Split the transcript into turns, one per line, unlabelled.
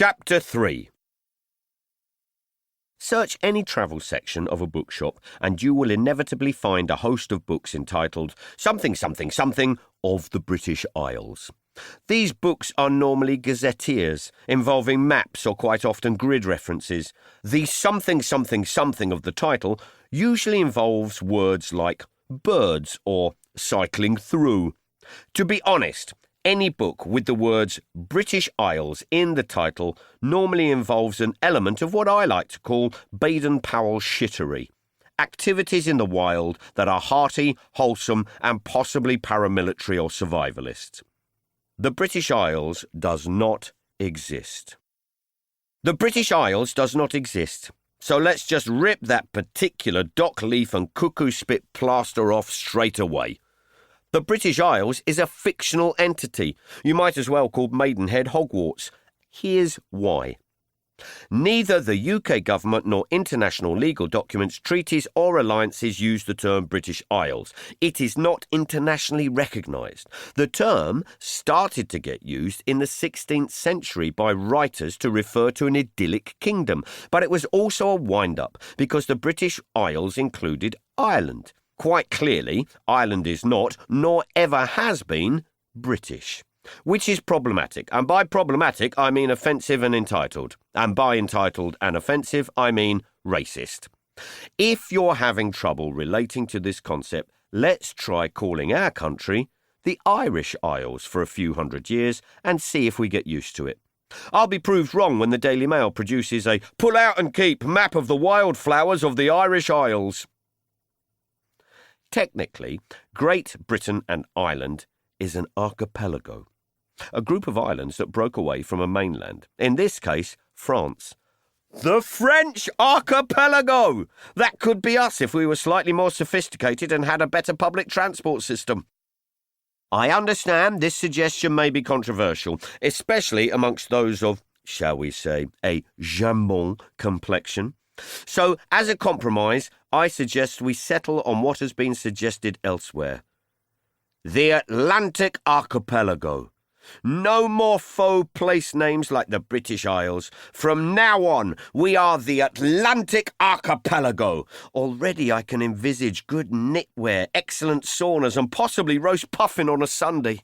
Chapter 3. Search any travel section of a bookshop and you will inevitably find a host of books entitled something something something of the British Isles. These books are normally gazetteers, involving maps or quite often grid references. The something something something of the title usually involves words like birds or cycling through. To be honest, any book with the words British Isles in the title normally involves an element of what I like to call Baden-Powell shittery. Activities in the wild that are hearty, wholesome and possibly paramilitary or survivalist. The British Isles does not exist. The British Isles does not exist. So let's just rip that particular dock leaf and cuckoo spit plaster off straight away. The British Isles is a fictional entity. You might as well call Maidenhead Hogwarts. Here's why. Neither the UK government nor international legal documents, treaties or alliances use the term British Isles. It is not internationally recognised. The term started to get used in the 16th century by writers to refer to an idyllic kingdom, but it was also a wind-up because the British Isles included Ireland. Quite clearly, Ireland is not, nor ever has been, British. Which is problematic, and by problematic I mean offensive and entitled, and by entitled and offensive I mean racist. If you're having trouble relating to this concept, let's try calling our country the Irish Isles for a few hundred years and see if we get used to it. I'll be proved wrong when the Daily Mail produces a pull out and keep map of the wildflowers of the Irish Isles. Technically, Great Britain and Ireland is an archipelago. A group of islands that broke away from a mainland, in this case, France. The French archipelago! That could be us if we were slightly more sophisticated and had a better public transport system. I understand this suggestion may be controversial, especially amongst those of, shall we say, a jambon complexion. So, as a compromise, I suggest we settle on what has been suggested elsewhere. The Atlantic Archipelago. No more faux place names like the British Isles. From now on, we are the Atlantic Archipelago. Already I can envisage good knitwear, excellent saunas and possibly roast puffin on a Sunday.